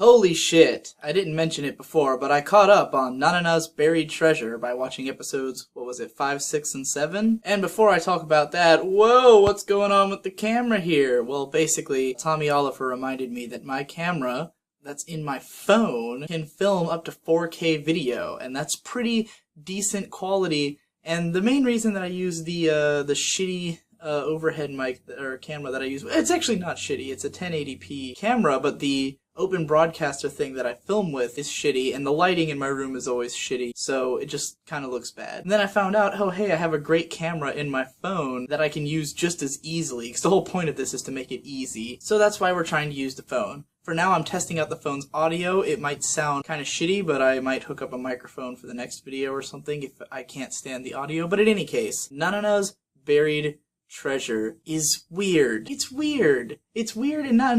Holy shit, I didn't mention it before, but I caught up on Nanana's Buried Treasure by watching episodes, 5, 6, and 7? And before I talk about that, whoa, what's going on with the camera here? Well, basically, Tommy Oliver reminded me that my camera that's in my phone can film up to 4K video, and that's pretty decent quality. And the main reason that I use the shitty overhead mic or camera that I use, it's actually not shitty, it's a 1080p camera, but the open broadcaster thing that I film with is shitty, and the lighting in my room is always shitty, so it just kind of looks bad. And then I found out, oh hey, I have a great camera in my phone that I can use just as easily, because the whole point of this is to make it easy. So that's why we're trying to use the phone. For now, I'm testing out the phone's audio. It might sound kind of shitty, but I might hook up a microphone for the next video or something if I can't stand the audio. But in any case, Nanana's Buried Treasure is weird. It's weird. It's weird, and not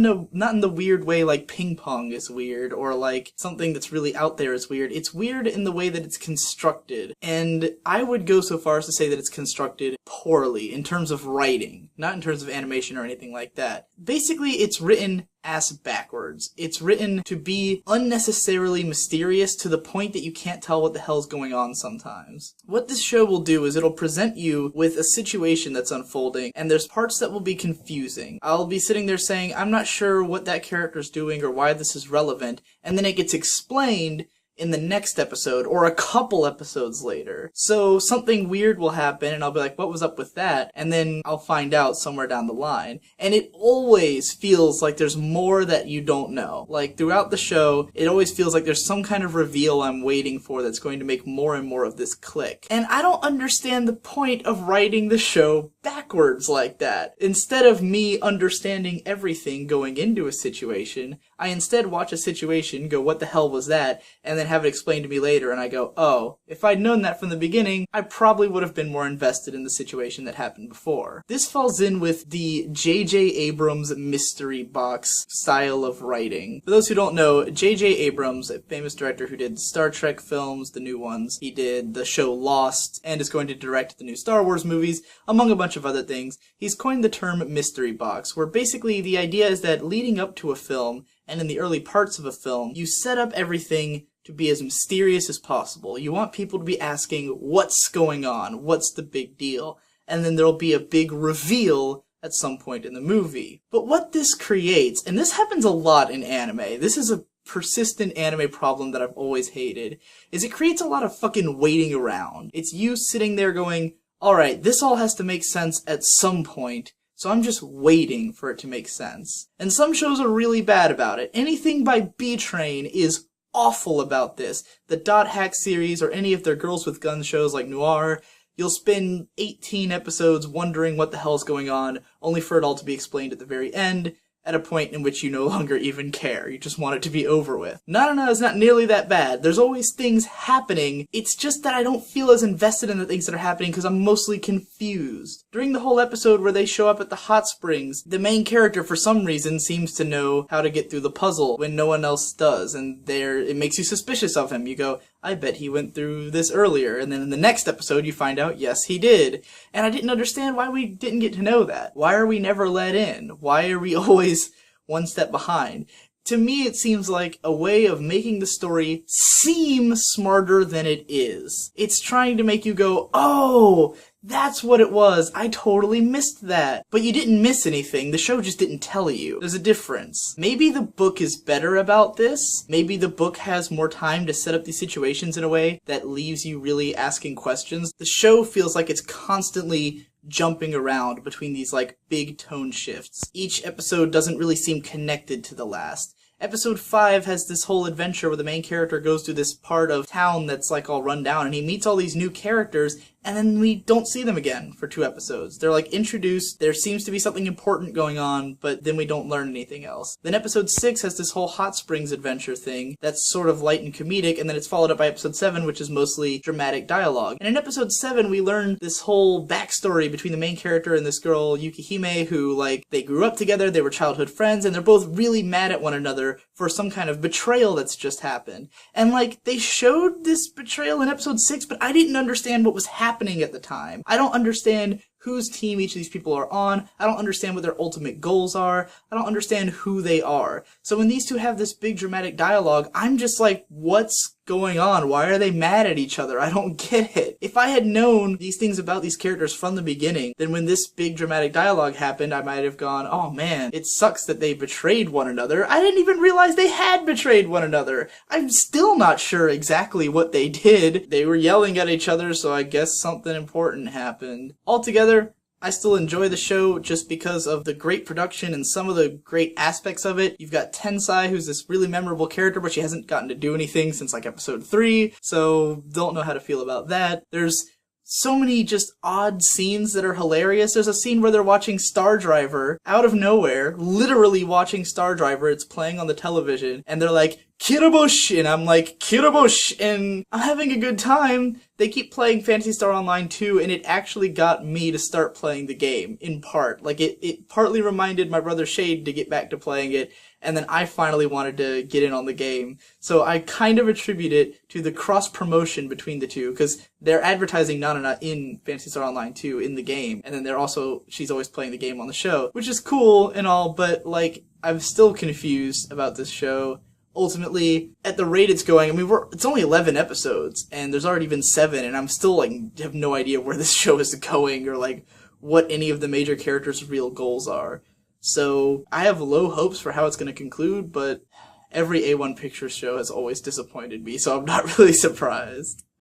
in the weird way like ping pong is weird, or like something that's really out there is weird. It's weird in the way that it's constructed, and I would go so far as to say that it's constructed poorly in terms of writing, not in terms of animation or anything like that. Basically, it's written ass backwards. It's written to be unnecessarily mysterious to the point that you can't tell what the hell's going on sometimes. What this show will do is it'll present you with a situation that's unfolding, and there's parts that will be confusing. I'll be sitting there saying, I'm not sure what that character's doing or why this is relevant, and then it gets explained in the next episode, or a couple episodes later. So something weird will happen, and I'll be like, what was up with that? And then I'll find out somewhere down the line. And it always feels like there's more that you don't know. Like, throughout the show, it always feels like there's some kind of reveal I'm waiting for that's going to make more and more of this click. And I don't understand the point of writing the show backwards like that. Instead of me understanding everything going into a situation, I instead watch a situation, go, what the hell was that? And then have it explained to me later, and I go, oh, if I'd known that from the beginning, I probably would have been more invested in the situation that happened before. This falls in with the J.J. Abrams mystery box style of writing. For those who don't know, J.J. Abrams, a famous director who did Star Trek films, the new ones, he did the show Lost, and is going to direct the new Star Wars movies, among a bunch of other things. He's coined the term mystery box, where basically the idea is that leading up to a film, and in the early parts of a film, you set up everything to be as mysterious as possible. You want people to be asking, what's going on? What's the big deal? And then there'll be a big reveal at some point in the movie. But what this creates, and this happens a lot in anime, this is a persistent anime problem that I've always hated, is it creates a lot of fucking waiting around. It's you sitting there going, alright, this all has to make sense at some point, so I'm just waiting for it to make sense. And some shows are really bad about it. Anything by B-Train is awful about this. The Dot Hack series or any of their Girls with Guns shows like Noir, you'll spend 18 episodes wondering what the hell's going on, only for it all to be explained at the very end, at a point in which you no longer even care. You just want it to be over with. Nanana is not nearly that bad. There's always things happening. It's just that I don't feel as invested in the things that are happening because I'm mostly confused. During the whole episode where they show up at the hot springs, the main character for some reason seems to know how to get through the puzzle when no one else does, and it makes you suspicious of him. You go, I bet he went through this earlier, and then in the next episode you find out, yes, he did. And I didn't understand why we didn't get to know that. Why are we never let in? Why are we always one step behind? To me, it seems like a way of making the story seem smarter than it is. It's trying to make you go, oh, that's what it was. I totally missed that. But you didn't miss anything. The show just didn't tell you. There's a difference. Maybe the book is better about this. Maybe the book has more time to set up these situations in a way that leaves you really asking questions. The show feels like it's constantly jumping around between these like big tone shifts. Each episode doesn't really seem connected to the last. Episode 5 has this whole adventure where the main character goes through this part of town that's like all run down, and he meets all these new characters, and then we don't see them again for 2 episodes. They're like introduced, there seems to be something important going on, but then we don't learn anything else. Then episode 6 has this whole hot springs adventure thing that's sort of light and comedic, and then it's followed up by episode 7, which is mostly dramatic dialogue. And in episode 7, we learn this whole backstory between the main character and this girl, Yukihime, who, like, they grew up together, they were childhood friends, and they're both really mad at one another for some kind of betrayal that's just happened. And, like, they showed this betrayal in episode 6, but I didn't understand what was happening at the time. I don't understand whose team each of these people are on. I don't understand what their ultimate goals are. I don't understand who they are. So when these two have this big dramatic dialogue, I'm just like, what's going on? Why are they mad at each other? I don't get it. If I had known these things about these characters from the beginning, then when this big dramatic dialogue happened, I might have gone, oh man, it sucks that they betrayed one another. I didn't even realize they had betrayed one another. I'm still not sure exactly what they did. They were yelling at each other, so I guess something important happened. Altogether, I still enjoy the show just because of the great production and some of the great aspects of it. You've got Tensai, who's this really memorable character, but she hasn't gotten to do anything since like episode 3, so don't know how to feel about that. There's so many just odd scenes that are hilarious. There's a scene where they're watching Star Driver out of nowhere, literally watching Star Driver. It's playing on the television, and they're like, Kirabush! And I'm like, Kirabush! And I'm having a good time. They keep playing Phantasy Star Online 2, and it actually got me to start playing the game, in part. Like, it partly reminded my brother Shade to get back to playing it, and then I finally wanted to get in on the game. So I kind of attribute it to the cross-promotion between the two, because they're advertising Nanana in Phantasy Star Online 2 in the game, and then she's always playing the game on the show, which is cool and all, but, like, I'm still confused about this show. Ultimately, at the rate it's going, I mean, it's only 11 episodes, and there's already been 7, and I'm still, like, have no idea where this show is going, or, like, what any of the major characters' real goals are. So, I have low hopes for how it's going to conclude, but every A1 Pictures show has always disappointed me, so I'm not really surprised.